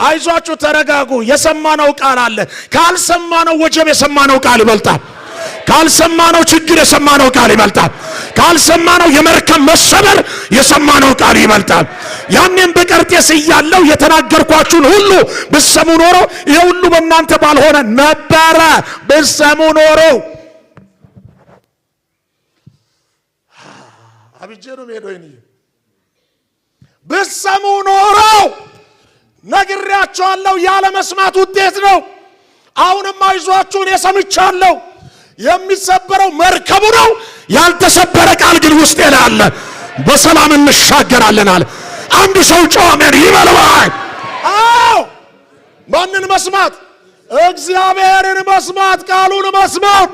አይዟችሁ ተረጋጉ የሰማነው ቃል አለ ካልሰማነው ወጀብ የሰማነው ቃል ይበልጣል ካልሰማነው ችግር የሰማነው ቃል ይበልጣል ካልሰማነው የመርከብ መሰበር የሰማነው ቃል ይበልጣል ያንን በቀርጤስ ያለው የተናገርኳችሁን ሁሉ በሰሙ ኖሮ ይሄ ሁሉ በእናንተ ባልሆነ ነበር በሰሙ ኖሮ አብጀሩ ሜዶይኒ በሰሙ ኖሮ ነግሬያችኋለሁ ያለ መስማት ውጤት ነው አሁንም አይዟችሁን የሰምቻለሁ የሚሰበረው መርከቡ ነው ያልተሰበረ ቃል ግን ውስጥ ያለ በሰላም እንሻገራለን አለ አንድ ሰው ጮመን ይበልባል አዎ ማንን መስማት እግዚአብሔርን መስማት ቃሉን መስማት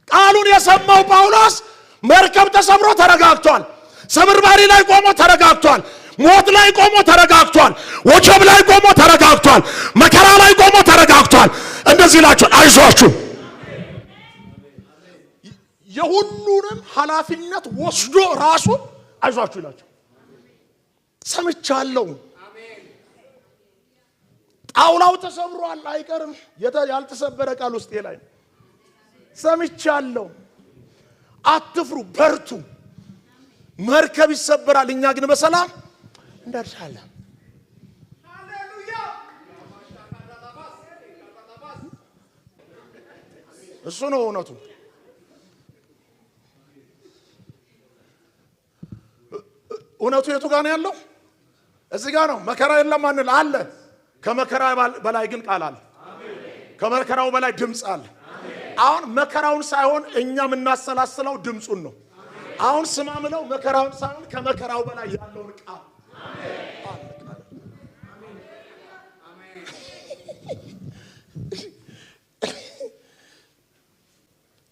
ቃሉን የሰማው ጳውሎስ መርከብ ተሰብሮ ተረጋግቷል ሰብርባሪ ላይ ቆሞ ተረጋግቷል ሞት ላይ ቆሞ ተረጋግቷል ወጀብ ላይ ቆሞ ተረጋግቷል መከራ ላይ ቆሞ ተረጋግቷል እንደዚህ ይላችኋል አይዟችሁ የሁሉንም ኃላፊነት ወስዶ ራሱ አይዟችሁ ይላችሁ ሰምቻለሁ አሜን ጣውላው ተሰብሯል አይቀርም ያልተሰበረ ቃል ውስጥ ላይ ሰምቻለሁ አትፍሩ በርቱ መርከብ ይሰበራል እኛ ግን በሰላም እንደርሳለን ሃሌሉያ እሱ ነው እውነቱ እውነቱ የቱ ጋር ነው ያለው እዚህ ጋር ነው መከራ የለም አንል አለ ከመከራ በላይ ግን ቃል አለ አሜን ከመከራው በላይ ድምጽ አለ አሜን አሁን መከራውን ሳይሆን እኛ እናሰላስለው ድምጹን ነው አሁን ስማምለው መከራውን ሳይሆን ከመከራው በላይ ያለው ቃል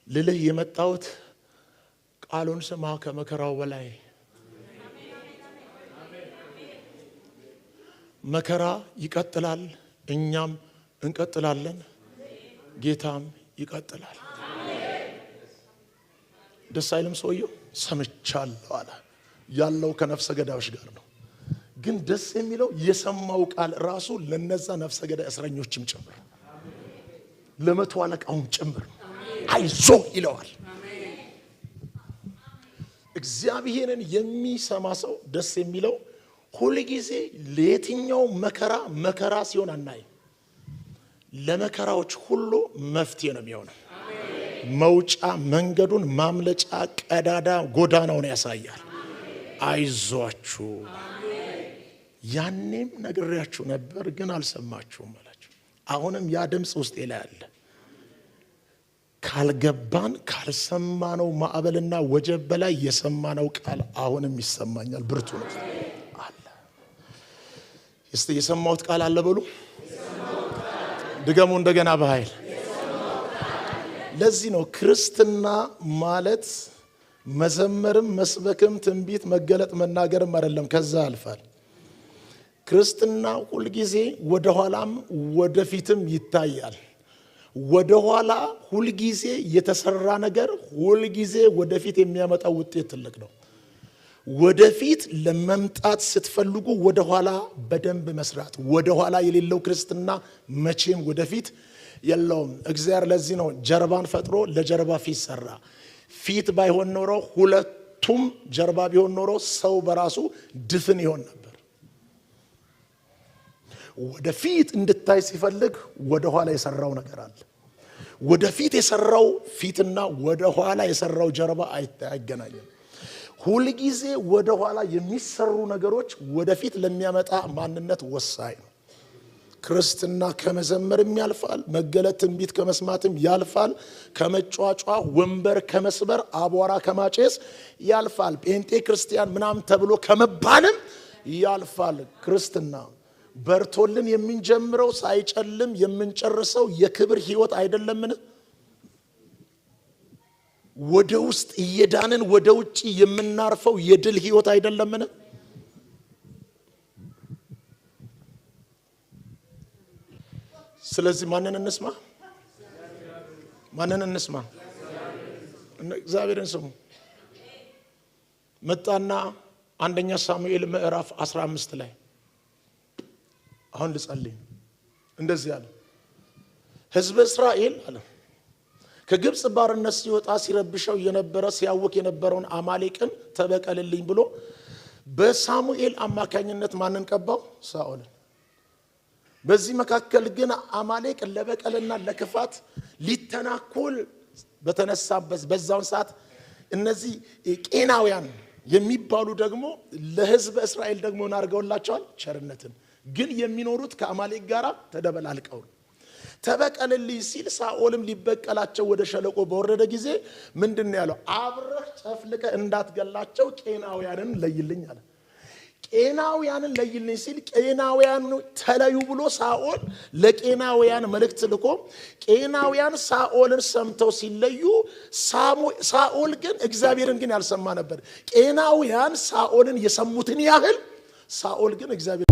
ልልህ የመጣሁት ቃሉን ስማ ከመከራው በላይ መከራ ይቀጥላል እኛም እንቀጥላለን ጌታም ይቀጥላል ደስ አይልም ሰውየው ሰምቻለሁ አለ ያለው ከነፍሰ ገዳዮች ጋር ነው ግን ደስ የሚለው የሰማው ቃል ራሱ ለነዛ ነፍሰ ገዳይ እስረኞችም ጭምር ለመቶ አለቃውም ጭምር አይዞ ይለዋል እግዚአብሔርን የሚሰማ ሰው ደስ የሚለው ሁሉ ጊዜ ለየትኛው መከራ ሲሆን አናይ ለመከራዎች ሁሉ መፍትሄ ነው የሚሆነው መውጫ መንገዱን ማምለጫ ቀዳዳ ጎዳናውን ያሳያል አይዟችሁ ያኔም ነግሬያችሁ ነበር ግን አልሰማችሁም አላችሁ አሁንም ያ ድምጽ ውስጥ ይላል ካልገባን ካልሰማነው ማዕበልና ወጀብ በላይ የሰማነው ቃል አሁንም ይሰማኛል ብርቱ ነው አለ እስቲ የሰማሁት ቃል አለ በሉ ድገሙ እንደገና በኃይል ለዚህ ነው ክርስትና ማለት መዘመርም መስበክም ትንቢት መገለጥ መናገርም አይደለም ከዛ አልፋል ክርስትና ሁሉ ጊዜ ወደ ኋላም ወደፊትም ይታያል ወደ ኋላ ሁሉ ጊዜ የተሰራ ነገር ሁሉ ጊዜ ወደፊት የሚያመጣው ውጤት ትልቅ ነው ወደፊት ለመምጣት ስትፈልጉ ወደ ኋላ በደንብ መስራት ወደ ኋላ የሌለው ክርስትና መቼም ወደፊት የለውም እግዚአብሔር ለዚህ ነው ጀርባን ፈጥሮ ለጀርባ ፊት ሰራ ፊት ባይሆን ኖሮ ሁለቱም ጀርባ ቢሆን ኖሮ ሰው በራሱ ድፍን ይሆን ነበር ወደፊት እንድታይ ሲፈልግ ወደ ኋላ የሰራው ነገር አለ ወደፊት የሰራው ፊትና ወደ ኋላ የሰራው ጀርባ አይገናኝም ሁሉ ጊዜ ወደ ኋላ የሚሰሩ ነገሮች ወደፊት ለሚያመጣ ማንነት ወሳኝ ነው ክርስትና ከመዘመርም ያልፋል መገለጥ ትንቢት ከመስማትም ያልፋል ከመጫጫ ወንበር ከመስበር አቧራ ከማጨስ ያልፋል ጴንጤ ክርስቲያን ምናምን ተብሎ ከመባልም ያልፋል ክርስትና በርቶልን የምንጀምረው ሳይጨልም የምንጨርሰው የክብር ህይወት አይደለምን ወደ ውስጥ እየዳንን ወደ ውጪ የምናርፈው የድል ህይወት አይደለምን ስለዚህ ማንን እንስማ እግዚአብሔርን ስሙ መጣና አንደኛ ሳሙኤል ምዕራፍ 15 ላይ አሁን ልጸልይ እንደዚህ አለ ሕዝብ እስራኤል አለ ከግብጽ ባርነት ሲወጣ ሲረብሸው የነበረ ሲያውክ የነበረውን አማሌቅን ተበቀልልኝ ብሎ በሳሙኤል አማካኝነት ማንን ቀባው? ሳኦልን። በዚህ መካከል ግን አማሌቅ ለበቀልና ለክፋት ሊተናኮል በተነሳበት በዛውን ሰዓት እነዚህ ቄናውያን የሚባሉ ደግሞ ለሕዝብ እስራኤል ደግሞ እናርገውላቸዋል ቸርነትን ግን የሚኖሩት ከአማሌቅ ጋራ ተደበላልቀው ተበቀልልኝ ሲል ሳኦልም ሊበቀላቸው ወደ ሸለቆ በወረደ ጊዜ ምንድነው ያለው? አብረህ ጨፍልቀ እንዳትገላቸው ቄናውያንን ለይልኝ አለ። ቄናውያንን ለይልኝ ሲል ቄናውያን ተለዩ ብሎ ሳኦል ለቄናውያን መልእክት ልኮ ቄናውያን ሳኦልን ሰምተው ሲለዩ ሳኦል ግን እግዚአብሔርን ግን ያልሰማ ነበር። ቄናውያን ሳኦልን የሰሙትን ያህል ሳኦል ግን እግዚአብሔር